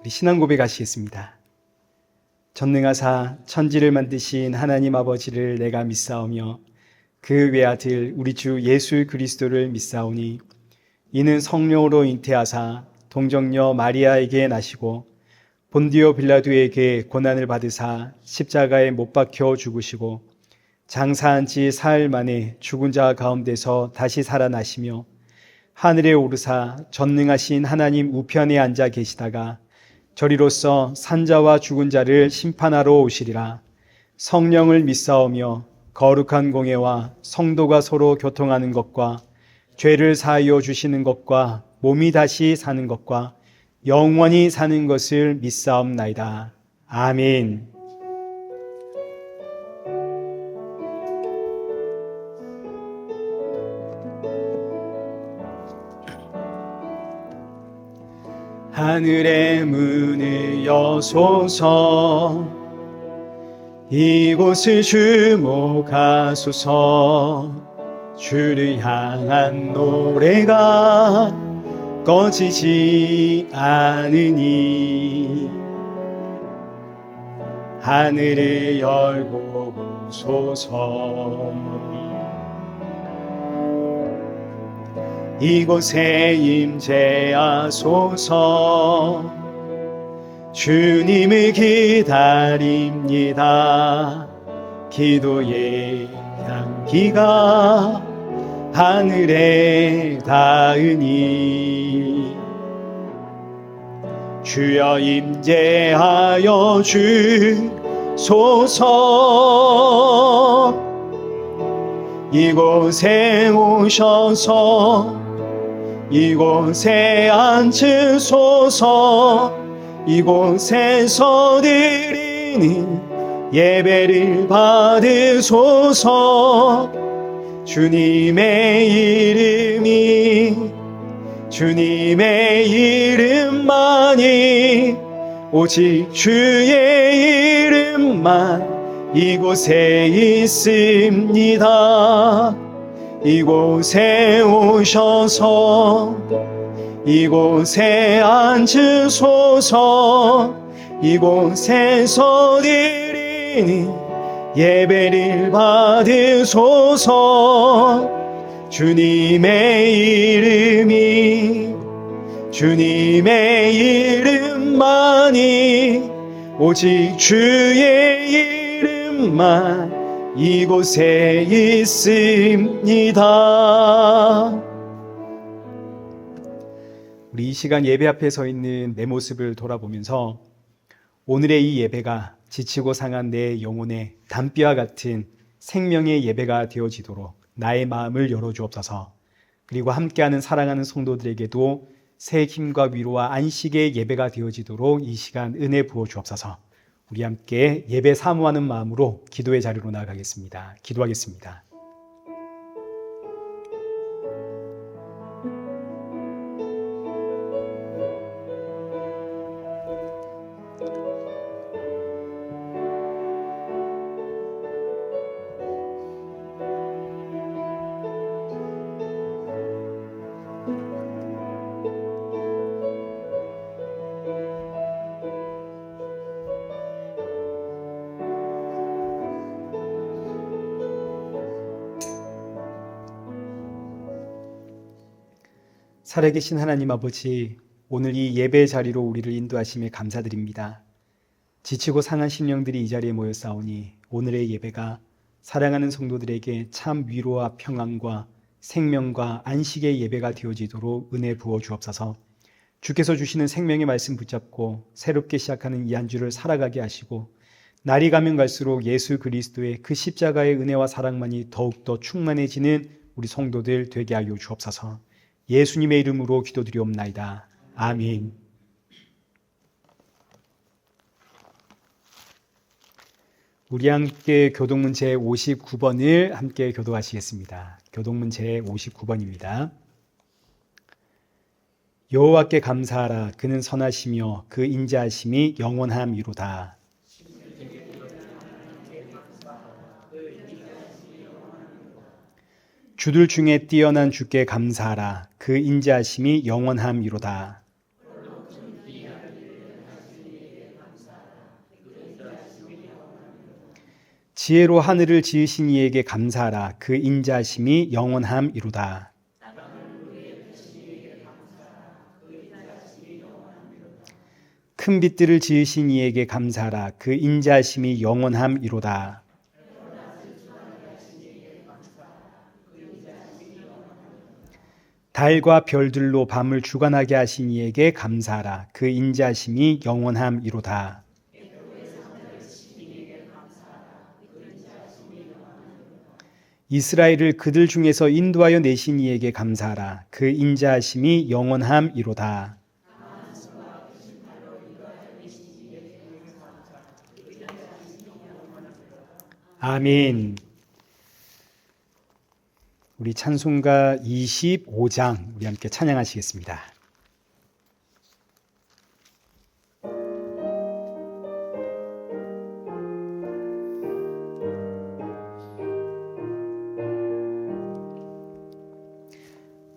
우리 신앙 고백하시겠습니다. 전능하사 천지를 만드신 하나님 아버지를 내가 믿사오며 그 외아들 우리 주 예수 그리스도를 믿사오니 이는 성령으로 잉태하사 동정녀 마리아에게 나시고 본디오 빌라도에게 고난을 받으사 십자가에 못 박혀 죽으시고 장사한 지 사흘 만에 죽은 자 가운데서 다시 살아나시며 하늘에 오르사 전능하신 하나님 우편에 앉아 계시다가 저리로서 산자와 죽은 자를 심판하러 오시리라. 성령을 믿사오며 거룩한 공예와 성도가 서로 교통하는 것과 죄를 사하여 주시는 것과 몸이 다시 사는 것과 영원히 사는 것을 믿사옵나이다. 아멘. 하늘의 문을 여소서 이곳을 주목하소서 주를 향한 노래가 꺼지지 않으니 하늘을 열고 오소서 이곳에 임재하소서 주님을 기다립니다. 기도의 향기가 하늘에 닿으니 주여 임재하여 주소서 이곳에 오셔서 이곳에 앉으소서 이곳에서 드리는 예배를 받으소서 주님의 이름만이 오직 주의 이름만 이곳에 있습니다. 이곳에 오셔서 이곳에 앉으소서 이곳에서 드리는 예배를 받으소서 주님의 이름만이 오직 주의 이름만 이곳에 있습니다. 우리 이 시간 예배 앞에 서 있는 내 모습을 돌아보면서 오늘의 이 예배가 지치고 상한 내 영혼의 담비와 같은 생명의 예배가 되어지도록 나의 마음을 열어주옵소서. 그리고 함께하는 사랑하는 성도들에게도 새 힘과 위로와 안식의 예배가 되어지도록 이 시간 은혜 부어주옵소서. 우리 함께 예배 사모하는 마음으로 기도의 자리로 나아가겠습니다. 기도하겠습니다. 살아계신 하나님 아버지, 오늘 이 예배 자리로 우리를 인도하심에 감사드립니다. 지치고 상한 심령들이 이 자리에 모여 싸우니 오늘의 예배가 사랑하는 성도들에게 참 위로와 평안과 생명과 안식의 예배가 되어지도록 은혜 부어 주옵소서. 주께서 주시는 생명의 말씀 붙잡고 새롭게 시작하는 이 한 주를 살아가게 하시고 날이 가면 갈수록 예수 그리스도의 그 십자가의 은혜와 사랑만이 더욱더 충만해지는 우리 성도들 되게 하여 주옵소서. 예수님의 이름으로 기도드리옵나이다. 아멘. 우리 함께 교동문 제59번을 함께 교도하시겠습니다. 교동문 제59번입니다. 여호와께 감사하라. 그는 선하시며 그 인자하심이 영원함이로다. 주들 중에 뛰어난 주께 감사하라. 그 인자하심이 영원함이로다. 지혜로 하늘을 지으신 이에게 감사하라. 그 인자심이 영원함이로다. 큰 빛들을 지으신 이에게 감사하라. 그 인자심이 영원함이로다. 달과 별들로 밤을 주관하게 하신 이에게 감사하라. 그 인자심이 영원함이로다. 이스라엘을 그들 중에서 인도하여 내신 이에게 감사하라. 그 인자하심이 영원함이로다. 아멘. 우리 찬송가 25장 우리 함께 찬양하시겠습니다.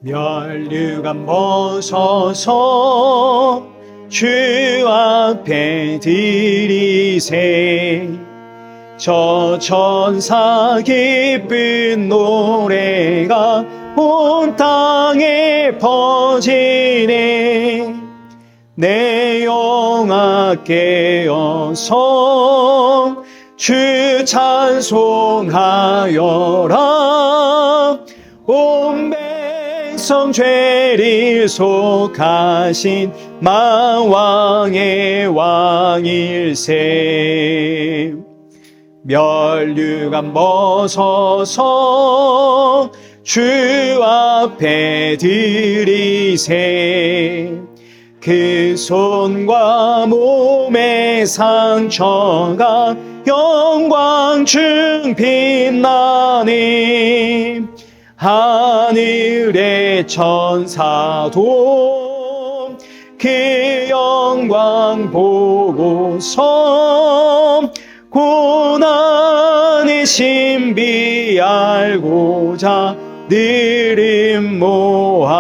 멸류관 벗어서 주 앞에 드리세. 저 천사 기쁜 노래가 온 땅에 퍼지네. 내 영아 깨어서 주 찬송하여라. 온 백성 죄를 속하신 만왕의 왕일세. 멸류관 벗어서 주 앞에 드리세. 그 손과 몸의 상처가 영광중 빛나네. 하늘의 천사도 그 영광 보고서 고난의 신비 알고자 늘 모아도다.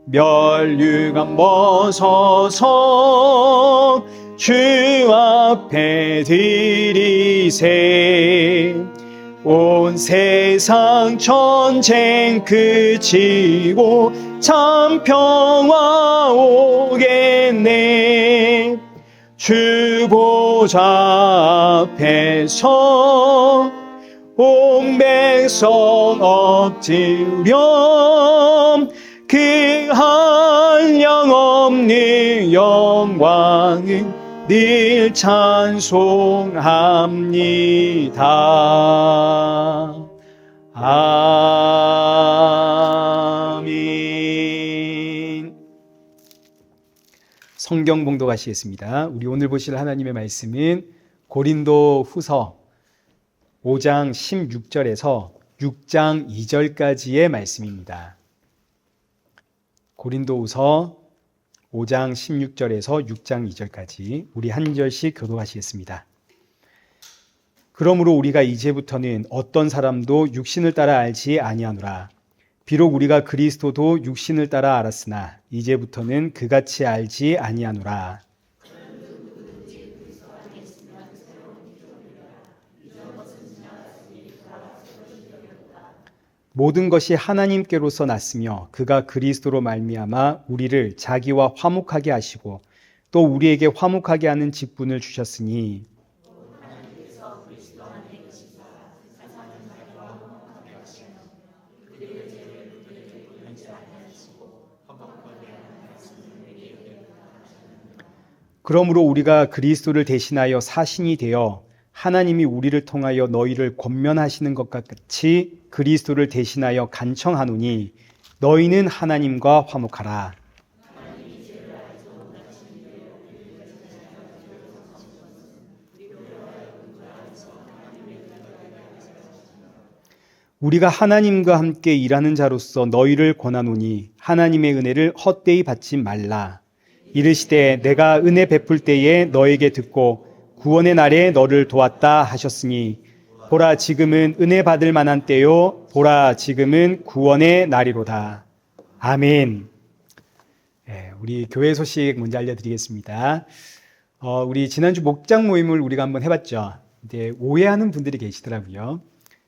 멸류관 벗어서 주 앞에 드리세. 온 세상 전쟁 그치고 참 평화 오겠네. 주 보좌 앞에서 온 백성 엎드려 그 한량없는 영광을 늘 찬송합니다. 아멘. 성경 봉독하시겠습니다. 우리 오늘 보실 하나님의 말씀은 고린도 후서 5장 16절에서 6장 2절까지의 말씀입니다. 고린도후서 5장 16절에서 6장 2절까지 우리 한 절씩 교독하시겠습니다. 그러므로 우리가 이제부터는 어떤 사람도 육신을 따라 알지 아니하노라. 비록 우리가 그리스도도 육신을 따라 알았으나 이제부터는 그같이 알지 아니하노라. 모든 것이 하나님께로서 났으며 그가 그리스도로 말미암아 우리를 자기와 화목하게 하시고 또 우리에게 화목하게 하는 직분을 주셨으니 그러므로 우리가 그리스도를 대신하여 사신이 되어 하나님이 우리를 통하여 너희를 권면하시는 것 같이 그리스도를 대신하여 간청하노니 너희는 하나님과 화목하라. 우리가 하나님과 함께 일하는 자로서 너희를 권하노니 하나님의 은혜를 헛되이 받지 말라. 이르시되 내가 은혜 베풀 때에 너에게 듣고 구원의 날에 너를 도왔다 하셨으니 보라 지금은 은혜 받을 만한 때요 보라 지금은 구원의 날이로다. 아멘. 우리 교회 소식 먼저 알려드리겠습니다. 우리 지난주 목장 모임을 우리가 한번 해봤죠. 이제 오해하는 분들이 계시더라고요.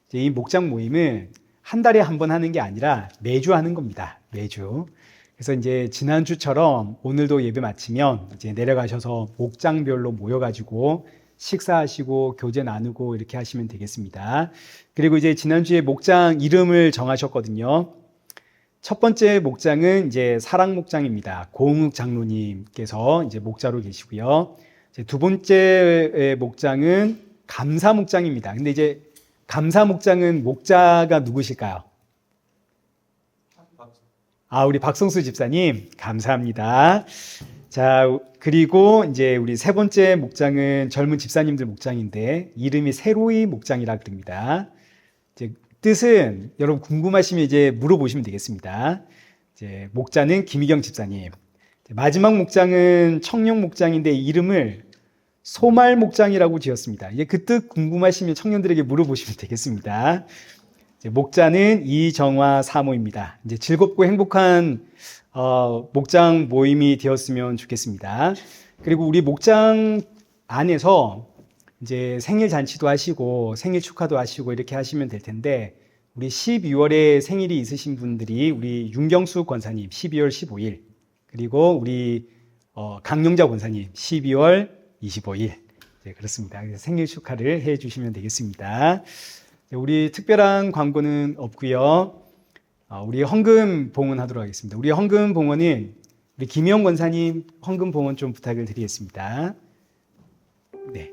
이제 이 목장 모임은 한 달에 한 번 하는 게 아니라 매주 하는 겁니다. 매주. 그래서 이제 지난주처럼 오늘도 예배 마치면 이제 내려가셔서 목장별로 모여가지고 식사하시고 교제 나누고 이렇게 하시면 되겠습니다. 그리고 이제 지난주에 목장 이름을 정하셨거든요. 첫 번째 목장은 이제 사랑 목장입니다. 고흥욱 장로님께서 이제 목자로 계시고요. 이제 두 번째 목장은 감사 목장입니다. 근데 이제 감사 목장은 목자가 누구실까요? 우리 박성수 집사님, 감사합니다. 자, 그리고 이제 우리 세 번째 목장은 젊은 집사님들 목장인데 이름이 새로이 목장이라 그럽니다. 이제 뜻은 여러분 궁금하시면 이제 물어보시면 되겠습니다. 이제 목자는 김희경 집사님. 마지막 목장은 청룡 목장인데 이름을 소말 목장이라고 지었습니다. 이제 그 뜻 궁금하시면 청년들에게 물어보시면 되겠습니다. 목자는 이정화 사모입니다. 이제 즐겁고 행복한 목장 모임이 되었으면 좋겠습니다. 그리고 우리 목장 안에서 이제 생일 잔치도 하시고 생일 축하도 하시고 이렇게 하시면 될 텐데 우리 12월에 생일이 있으신 분들이 우리 윤경수 권사님 12월 15일 그리고 우리 강영자 권사님 12월 25일 네, 그렇습니다. 그래서 생일 축하를 해 주시면 되겠습니다. 우리 특별한 광고는 없고요. 우리 헌금 봉헌하도록 하겠습니다. 우리 헌금 봉헌은 우리 김영 권사님 헌금 봉헌 좀 부탁을 드리겠습니다. 네.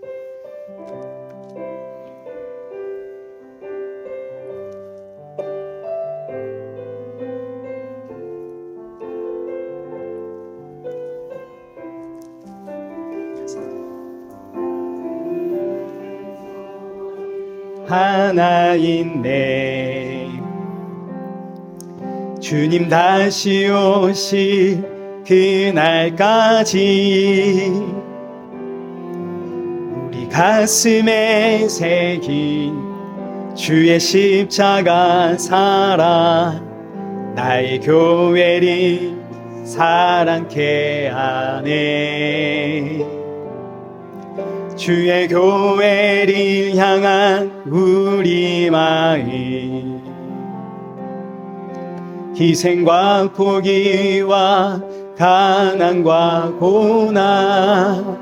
하나인데 주님 다시 오실 그날까지 우리 가슴에 새긴 주의 십자가 살아 나의 교회를 사랑케 하네. 주의 교회를 향한 우리 마음 희생과 포기와 가난과 고난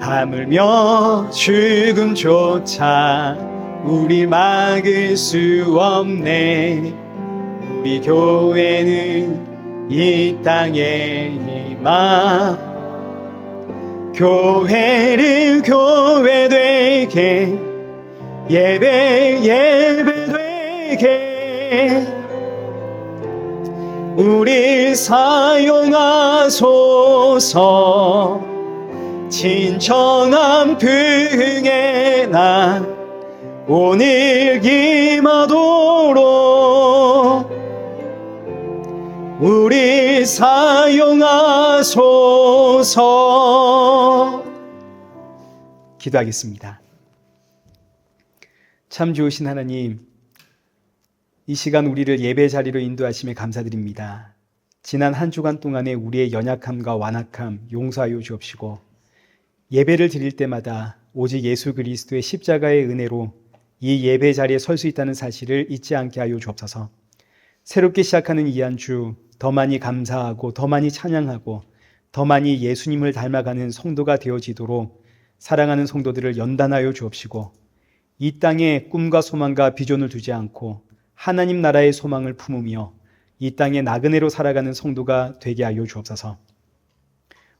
하물며 죽음조차 우리 막을 수 없네. 우리 교회는 이 땅에 희망 교회를 교회되게 예배되게 우리 사용하소서. 진정한 풍의 날 오늘 임하도록 우리 사용하소서. 기도하겠습니다. 참 좋으신 하나님, 이 시간 우리를 예배 자리로 인도하심에 감사드립니다. 지난 한 주간 동안에 우리의 연약함과 완악함 용서하여 주옵시고 예배를 드릴 때마다 오직 예수 그리스도의 십자가의 은혜로 이 예배 자리에 설 수 있다는 사실을 잊지 않게 하여 주옵소서. 새롭게 시작하는 이 한 주 더 많이 감사하고 더 많이 찬양하고 더 많이 예수님을 닮아가는 성도가 되어지도록 사랑하는 성도들을 연단하여 주옵시고 이 땅에 꿈과 소망과 비전을 두지 않고 하나님 나라의 소망을 품으며 이 땅에 나그네로 살아가는 성도가 되게 하여 주옵소서.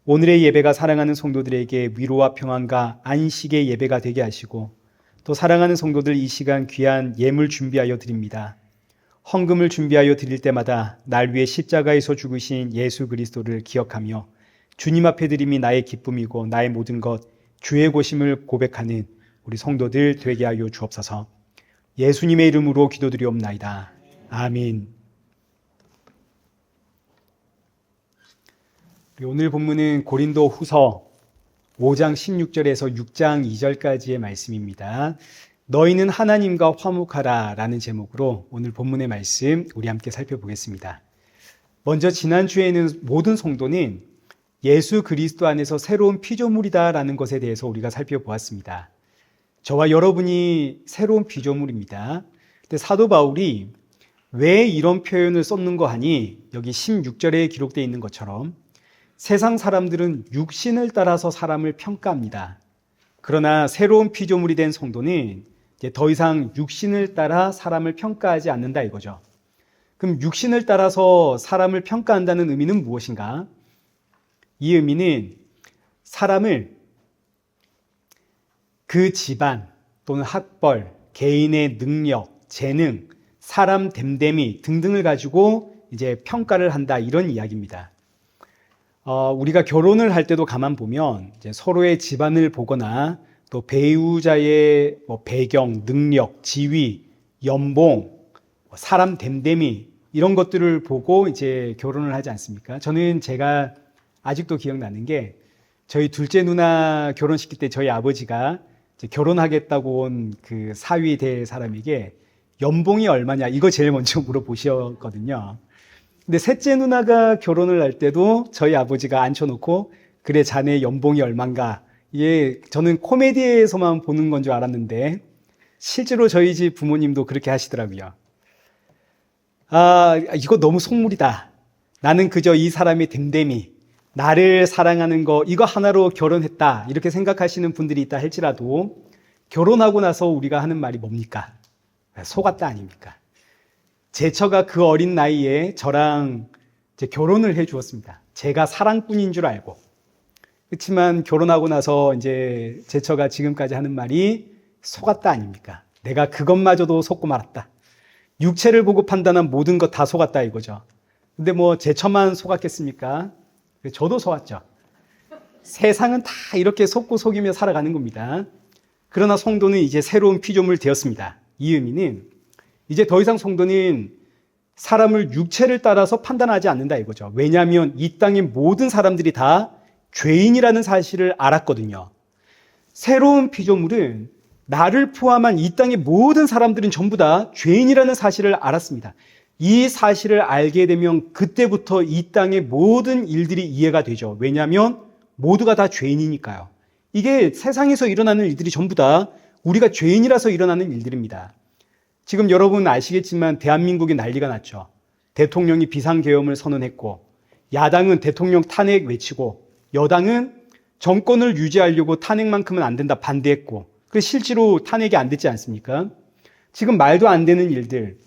오늘의 예배가 사랑하는 성도들에게 위로와 평안과 안식의 예배가 되게 하시고 또 사랑하는 성도들 이 시간 귀한 예물 준비하여 드립니다. 헌금을 준비하여 드릴 때마다 날 위해 십자가에서 죽으신 예수 그리스도를 기억하며 주님 앞에 드림이 나의 기쁨이고 나의 모든 것 주의 고심을 고백하는 우리 성도들 되게 하여 주옵소서. 예수님의 이름으로 기도드리옵나이다. 아멘. 오늘 본문은 고린도 후서 5장 16절에서 6장 2절까지의 말씀입니다. 너희는 하나님과 화목하라 라는 제목으로 오늘 본문의 말씀 우리 함께 살펴보겠습니다. 먼저 지난주에는 모든 성도는 예수 그리스도 안에서 새로운 피조물이다라는 것에 대해서 우리가 살펴보았습니다. 저와 여러분이 새로운 피조물입니다. 근데 사도 바울이 왜 이런 표현을 썼는 거 하니 여기 16절에 기록되어 있는 것처럼 세상 사람들은 육신을 따라서 사람을 평가합니다. 그러나 새로운 피조물이 된 성도는 이제 더 이상 육신을 따라 사람을 평가하지 않는다 이거죠. 그럼 육신을 따라서 사람을 평가한다는 의미는 무엇인가? 이 의미는 사람을 그 집안 또는 학벌, 개인의 능력, 재능, 사람 됨됨이 등등을 가지고 이제 평가를 한다 이런 이야기입니다. 우리가 결혼을 할 때도 가만 보면 이제 서로의 집안을 보거나 또 배우자의 배경, 능력, 지위, 연봉, 사람 됨됨이 이런 것들을 보고 이제 결혼을 하지 않습니까? 저는 제가 아직도 기억나는 게 저희 둘째 누나 결혼시킬 때 저희 아버지가 이제 결혼하겠다고 온 그 사위 될 사람에게 연봉이 얼마냐 이거 제일 먼저 물어보셨거든요. 근데 셋째 누나가 결혼을 할 때도 저희 아버지가 앉혀놓고 그래 자네 연봉이 얼만가 이게 저는 코미디에서만 보는 건 줄 알았는데 실제로 저희 집 부모님도 그렇게 하시더라고요. 이거 너무 속물이다. 나는 그저 이 사람의 됨됨이 나를 사랑하는 거 이거 하나로 결혼했다 이렇게 생각하시는 분들이 있다 할지라도 결혼하고 나서 우리가 하는 말이 뭡니까? 속았다 아닙니까? 제 처가 그 어린 나이에 저랑 이제 결혼을 해 주었습니다. 제가 사랑꾼인 줄 알고. 그렇지만 결혼하고 나서 이제 제 처가 지금까지 하는 말이 속았다 아닙니까? 내가 그것마저도 속고 말았다. 육체를 보고 판단한 모든 것 다 속았다 이거죠. 근데 뭐 제 처만 속았겠습니까? 저도 속았죠. 세상은 다 이렇게 속고 속이며 살아가는 겁니다. 그러나 성도는 이제 새로운 피조물 되었습니다. 이 의미는 이제 더 이상 성도는 사람을 육체를 따라서 판단하지 않는다 이거죠. 왜냐하면 이 땅의 모든 사람들이 다 죄인이라는 사실을 알았거든요. 새로운 피조물은 나를 포함한 이 땅의 모든 사람들은 전부 다 죄인이라는 사실을 알았습니다. 이 사실을 알게 되면 그때부터 이 땅의 모든 일들이 이해가 되죠. 왜냐하면 모두가 다 죄인이니까요. 이게 세상에서 일어나는 일들이 전부 다 우리가 죄인이라서 일어나는 일들입니다. 지금 여러분 아시겠지만 대한민국이 난리가 났죠. 대통령이 비상계엄을 선언했고 야당은 대통령 탄핵 외치고 여당은 정권을 유지하려고 탄핵만큼은 안 된다 반대했고 그 실제로 탄핵이 안 됐지 않습니까? 지금 말도 안 되는 일들,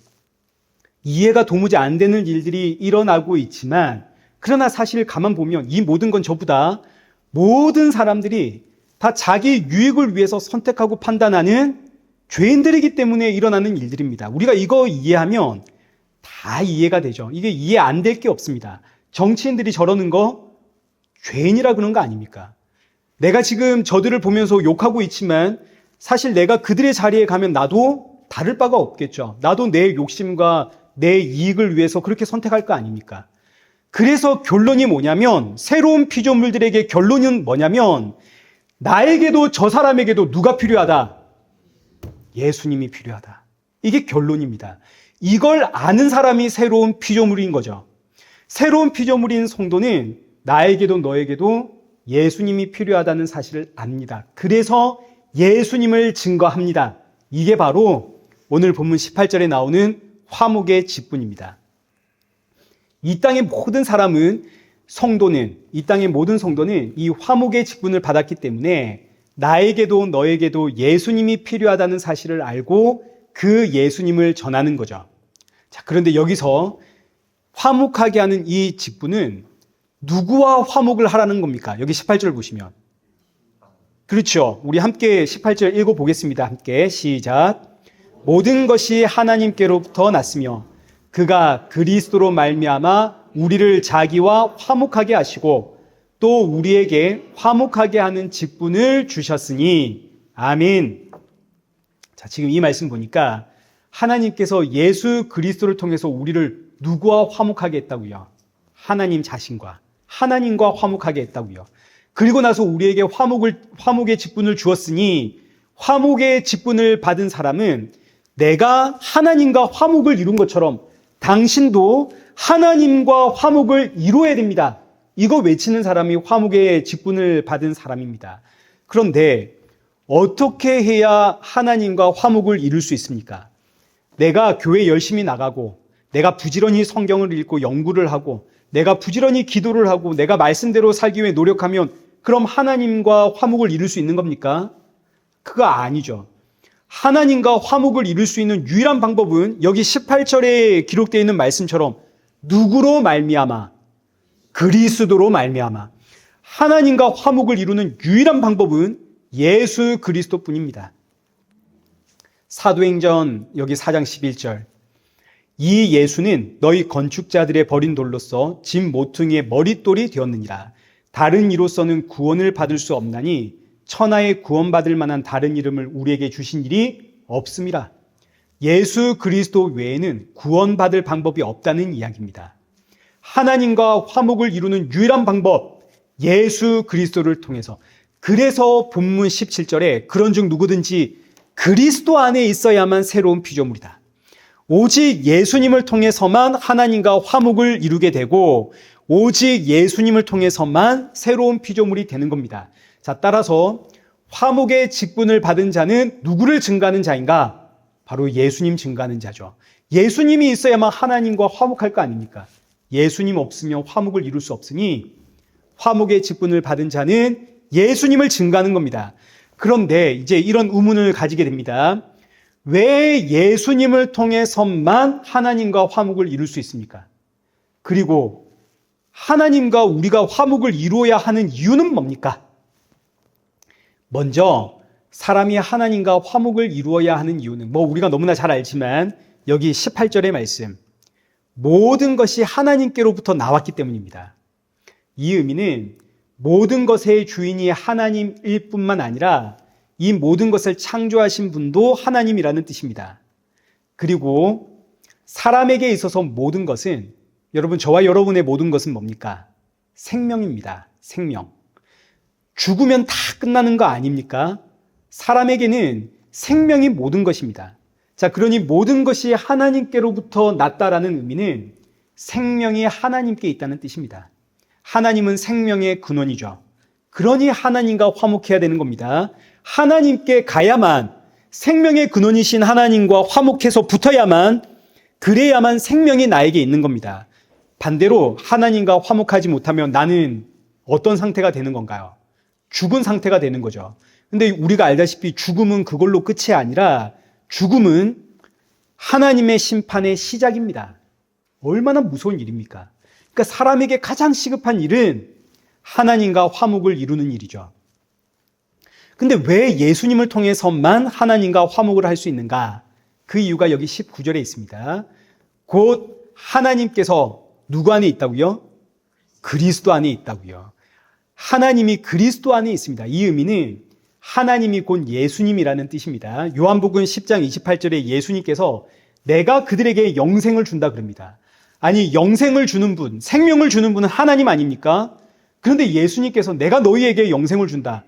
이해가 도무지 안 되는 일들이 일어나고 있지만 그러나 사실 가만 보면 이 모든 건 전부 다 모든 사람들이 다 자기 유익을 위해서 선택하고 판단하는 죄인들이기 때문에 일어나는 일들입니다. 우리가 이거 이해하면 다 이해가 되죠. 이게 이해 안 될 게 없습니다. 정치인들이 저러는 거 죄인이라 그런 거 아닙니까? 내가 지금 저들을 보면서 욕하고 있지만 사실 내가 그들의 자리에 가면 나도 다를 바가 없겠죠. 나도 내 욕심과 내 이익을 위해서 그렇게 선택할 거 아닙니까? 그래서 결론이 뭐냐면 새로운 피조물들에게 결론은 뭐냐면 나에게도 저 사람에게도 누가 필요하다? 예수님이 필요하다. 이게 결론입니다. 이걸 아는 사람이 새로운 피조물인 거죠. 새로운 피조물인 성도는 나에게도 너에게도 예수님이 필요하다는 사실을 압니다. 그래서 예수님을 증거합니다. 이게 바로 오늘 본문 18절에 나오는 화목의 직분입니다. 이 땅의 모든 사람은 성도는 이 땅의 모든 성도는 이 화목의 직분을 받았기 때문에 나에게도 너에게도 예수님이 필요하다는 사실을 알고 그 예수님을 전하는 거죠. 자, 그런데 여기서 화목하게 하는 이 직분은 누구와 화목을 하라는 겁니까? 여기 18절 보시면. 그렇죠. 우리 함께 18절 읽어보겠습니다. 함께 시작. 모든 것이 하나님께로부터 났으며 그가 그리스도로 말미암아 우리를 자기와 화목하게 하시고 또 우리에게 화목하게 하는 직분을 주셨으니 아멘. 자, 지금 이 말씀 보니까 하나님께서 예수 그리스도를 통해서 우리를 누구와 화목하게 했다고요? 하나님 자신과 하나님과 화목하게 했다고요. 그리고 나서 우리에게 화목의 직분을 주었으니 화목의 직분을 받은 사람은 내가 하나님과 화목을 이룬 것처럼 당신도 하나님과 화목을 이루어야 됩니다. 이거 외치는 사람이 화목의 직분을 받은 사람입니다. 그런데 어떻게 해야 하나님과 화목을 이룰 수 있습니까? 내가 교회 열심히 나가고, 내가 부지런히 성경을 읽고 연구를 하고, 내가 부지런히 기도를 하고, 내가 말씀대로 살기 위해 노력하면 그럼 하나님과 화목을 이룰 수 있는 겁니까? 그거 아니죠. 하나님과 화목을 이룰 수 있는 유일한 방법은 여기 18절에 기록되어 있는 말씀처럼 누구로 말미암아? 그리스도로 말미암아. 하나님과 화목을 이루는 유일한 방법은 예수 그리스도뿐입니다. 사도행전 여기 4장 11절. 이 예수는 너희 건축자들의 버린 돌로서 집 모퉁이의 머릿돌이 되었느니라. 다른 이로서는 구원을 받을 수 없나니 천하에 구원받을 만한 다른 이름을 우리에게 주신 일이 없음이라. 예수 그리스도 외에는 구원받을 방법이 없다는 이야기입니다. 하나님과 화목을 이루는 유일한 방법, 예수 그리스도를 통해서. 그래서 본문 17절에 그런즉 누구든지 그리스도 안에 있어야만 새로운 피조물이다. 오직 예수님을 통해서만 하나님과 화목을 이루게 되고 오직 예수님을 통해서만 새로운 피조물이 되는 겁니다. 자, 따라서 화목의 직분을 받은 자는 누구를 증거하는 자인가? 바로 예수님 증거하는 자죠. 예수님이 있어야만 하나님과 화목할 거 아닙니까? 예수님 없으면 화목을 이룰 수 없으니 화목의 직분을 받은 자는 예수님을 증거하는 겁니다. 그런데 이제 이런 의문을 가지게 됩니다. 왜 예수님을 통해서만 하나님과 화목을 이룰 수 있습니까? 그리고 하나님과 우리가 화목을 이루어야 하는 이유는 뭡니까? 먼저 사람이 하나님과 화목을 이루어야 하는 이유는 우리가 너무나 잘 알지만 여기 18절의 말씀, 모든 것이 하나님께로부터 나왔기 때문입니다. 이 의미는 모든 것의 주인이 하나님일 뿐만 아니라 이 모든 것을 창조하신 분도 하나님이라는 뜻입니다. 그리고 사람에게 있어서 모든 것은, 여러분, 저와 여러분의 모든 것은 뭡니까? 생명입니다. 생명. 죽으면 다 끝나는 거 아닙니까? 사람에게는 생명이 모든 것입니다. 자, 그러니 모든 것이 하나님께로부터 났다라는 의미는 생명이 하나님께 있다는 뜻입니다. 하나님은 생명의 근원이죠. 그러니 하나님과 화목해야 되는 겁니다. 하나님께 가야만, 생명의 근원이신 하나님과 화목해서 붙어야만, 그래야만 생명이 나에게 있는 겁니다. 반대로 하나님과 화목하지 못하면 나는 어떤 상태가 되는 건가요? 죽은 상태가 되는 거죠. 근데 우리가 알다시피 죽음은 그걸로 끝이 아니라 죽음은 하나님의 심판의 시작입니다. 얼마나 무서운 일입니까? 그러니까 사람에게 가장 시급한 일은 하나님과 화목을 이루는 일이죠. 근데 왜 예수님을 통해서만 하나님과 화목을 할 수 있는가? 그 이유가 여기 19절에 있습니다. 곧 하나님께서 누구 안에 있다고요? 그리스도 안에 있다고요. 하나님이 그리스도 안에 있습니다. 이 의미는 하나님이 곧 예수님이라는 뜻입니다. 요한복음 10장 28절에 예수님께서 내가 그들에게 영생을 준다 그럽니다. 아니, 영생을 주는 분, 생명을 주는 분은 하나님 아닙니까? 그런데 예수님께서 내가 너희에게 영생을 준다.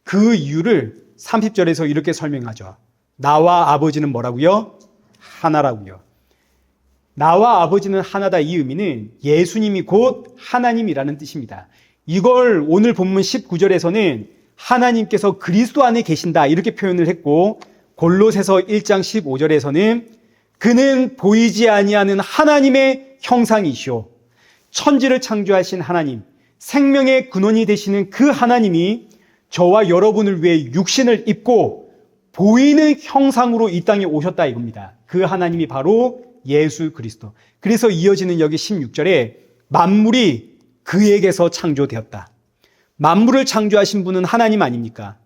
그 이유를 30절에서 이렇게 설명하죠. 나와 아버지는 뭐라고요? 하나라고요. 나와 아버지는 하나다. 이 의미는 예수님이 곧 하나님이라는 뜻입니다. 이걸 오늘 본문 19절에서는 하나님께서 그리스도 안에 계신다 이렇게 표현을 했고, 골로새서 1장 15절에서는 그는 보이지 아니하는 하나님의 형상이시오. 천지를 창조하신 하나님, 생명의 근원이 되시는 그 하나님이 저와 여러분을 위해 육신을 입고 보이는 형상으로 이 땅에 오셨다 이겁니다. 그 하나님이 바로 예수 그리스도. 그래서 이어지는 여기 16절에 만물이 그에게서 창조되었다. 만물을 창조하신 분은 하나님 아닙니까?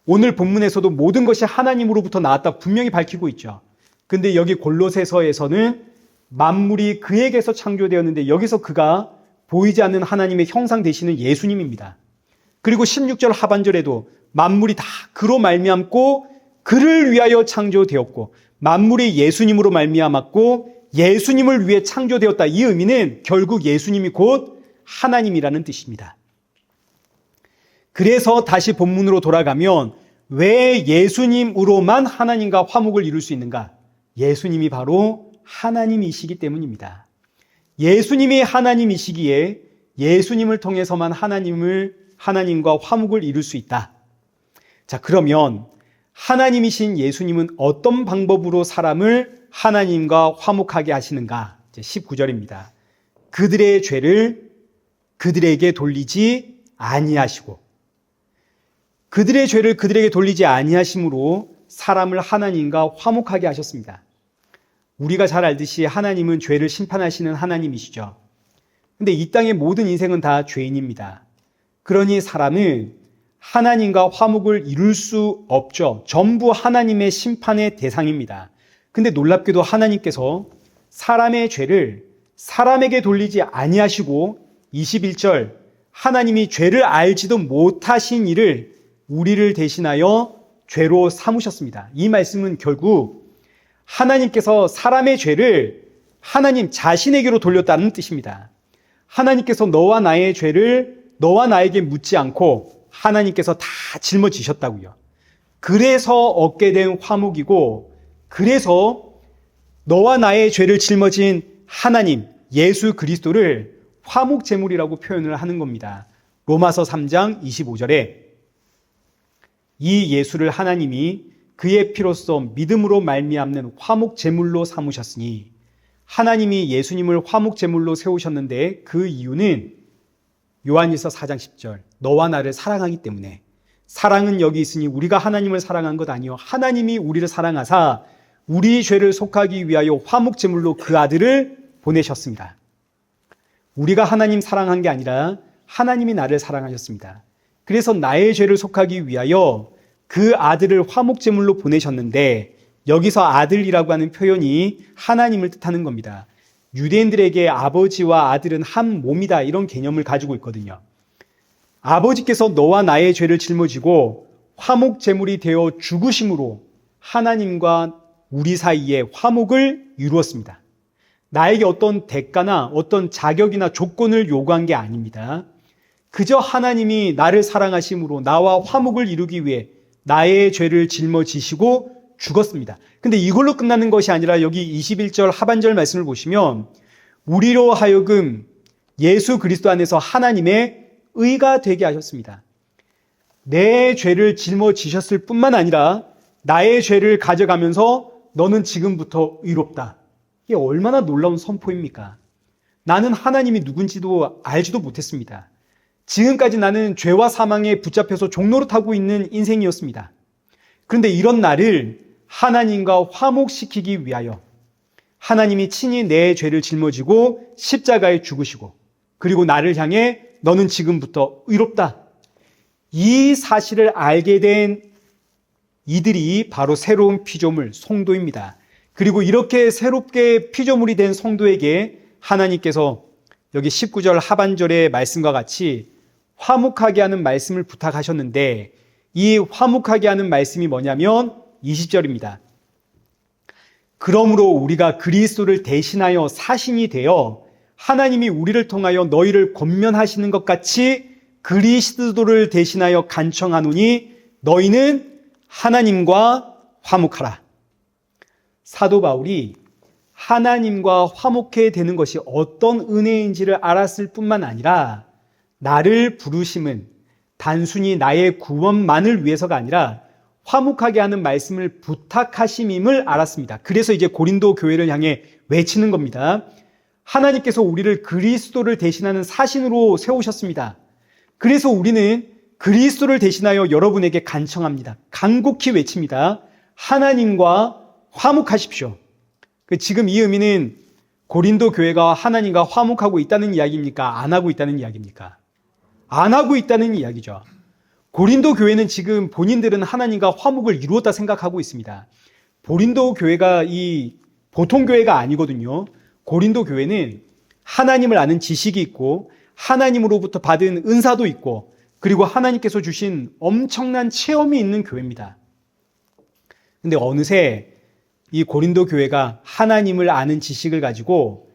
오늘 본문에서도 모든 것이 하나님으로부터 나왔다 분명히 밝히고 있죠. 근데 여기 골로새서에서는 만물이 그에게서 창조되었는데 여기서 그가 보이지 않는 하나님의 형상 되시는 예수님입니다. 그리고 16절 하반절에도 만물이 다 그로 말미암고 그를 위하여 창조되었고 만물이 예수님으로 말미암았고 예수님을 위해 창조되었다. 이 의미는 결국 예수님이 곧 하나님이라는 뜻입니다. 그래서 다시 본문으로 돌아가면 왜 예수님으로만 하나님과 화목을 이룰 수 있는가? 예수님이 바로 하나님이시기 때문입니다. 예수님이 하나님이시기에 예수님을 통해서만 하나님과 화목을 이룰 수 있다. 자, 그러면 하나님이신 예수님은 어떤 방법으로 사람을 하나님과 화목하게 하시는가? 이제 19절입니다. 그들의 죄를 그들에게 돌리지 아니하시고, 그들의 죄를 그들에게 돌리지 아니하심으로 사람을 하나님과 화목하게 하셨습니다. 우리가 잘 알듯이 하나님은 죄를 심판하시는 하나님이시죠. 근데 이 땅의 모든 인생은 다 죄인입니다. 그러니 사람은 하나님과 화목을 이룰 수 없죠. 전부 하나님의 심판의 대상입니다. 근데 놀랍게도 하나님께서 사람의 죄를 사람에게 돌리지 아니하시고 21절 하나님이 죄를 알지도 못하신 이를 우리를 대신하여 죄로 삼으셨습니다. 이 말씀은 결국 하나님께서 사람의 죄를 하나님 자신에게로 돌렸다는 뜻입니다. 하나님께서 너와 나의 죄를 너와 나에게 묻지 않고 하나님께서 다 짊어지셨다고요. 그래서 얻게 된 화목이고, 그래서 너와 나의 죄를 짊어진 하나님 예수 그리스도를 화목 제물이라고 표현을 하는 겁니다. 로마서 3장 25절에 이 예수를 하나님이 그의 피로써 믿음으로 말미암는 화목 제물로 삼으셨으니, 하나님이 예수님을 화목 제물로 세우셨는데 그 이유는 요한일서 4장 10절 너와 나를 사랑하기 때문에, 사랑은 여기 있으니 우리가 하나님을 사랑한 것 아니요 하나님이 우리를 사랑하사 우리 죄를 속하기 위하여 화목 제물로 그 아들을 보내셨습니다. 우리가 하나님 사랑한 게 아니라 하나님이 나를 사랑하셨습니다. 그래서 나의 죄를 속하기 위하여 그 아들을 화목 제물로 보내셨는데, 여기서 아들이라고 하는 표현이 하나님을 뜻하는 겁니다. 유대인들에게 아버지와 아들은 한 몸이다, 이런 개념을 가지고 있거든요. 아버지께서 너와 나의 죄를 짊어지고 화목 제물이 되어 죽으심으로 하나님과 우리 사이에 화목을 이루었습니다. 나에게 어떤 대가나 어떤 자격이나 조건을 요구한 게 아닙니다. 그저 하나님이 나를 사랑하심으로 나와 화목을 이루기 위해 나의 죄를 짊어지시고 죽었습니다. 근데 이걸로 끝나는 것이 아니라 여기 21절 하반절 말씀을 보시면 우리로 하여금 예수 그리스도 안에서 하나님의 의가 되게 하셨습니다. 내 죄를 짊어지셨을 뿐만 아니라 나의 죄를 가져가면서 너는 지금부터 의롭다. 이게 얼마나 놀라운 선포입니까? 나는 하나님이 누군지도 알지도 못했습니다. 지금까지 나는 죄와 사망에 붙잡혀서 종노릇하고 있는 인생이었습니다. 그런데 이런 나를 하나님과 화목시키기 위하여 하나님이 친히 내 죄를 짊어지고 십자가에 죽으시고, 그리고 나를 향해 너는 지금부터 의롭다. 이 사실을 알게 된 이들이 바로 새로운 피조물 성도입니다. 그리고 이렇게 새롭게 피조물이 된 성도에게 하나님께서 여기 19절 하반절의 말씀과 같이 화목하게 하는 말씀을 부탁하셨는데, 이 화목하게 하는 말씀이 뭐냐면 20절입니다. 그러므로 우리가 그리스도를 대신하여 사신이 되어 하나님이 우리를 통하여 너희를 권면하시는 것 같이 그리스도를 대신하여 간청하노니 너희는 하나님과 화목하라. 사도 바울이 하나님과 화목해 되는 것이 어떤 은혜인지를 알았을 뿐만 아니라 나를 부르심은 단순히 나의 구원만을 위해서가 아니라 화목하게 하는 말씀을 부탁하심임을 알았습니다. 그래서 이제 고린도 교회를 향해 외치는 겁니다. 하나님께서 우리를 그리스도를 대신하는 사신으로 세우셨습니다. 그래서 우리는 그리스도를 대신하여 여러분에게 간청합니다. 간곡히 외칩니다. 하나님과 화목하십시오. 지금 이 의미는 고린도 교회가 하나님과 화목하고 있다는 이야기입니까? 안 하고 있다는 이야기입니까? 안 하고 있다는 이야기죠. 고린도 교회는 지금 본인들은 하나님과 화목을 이루었다 생각하고 있습니다. 고린도 교회가 이 보통 교회가 아니거든요. 고린도 교회는 하나님을 아는 지식이 있고 하나님으로부터 받은 은사도 있고 그리고 하나님께서 주신 엄청난 체험이 있는 교회입니다. 근데 어느새 이 고린도 교회가 하나님을 아는 지식을 가지고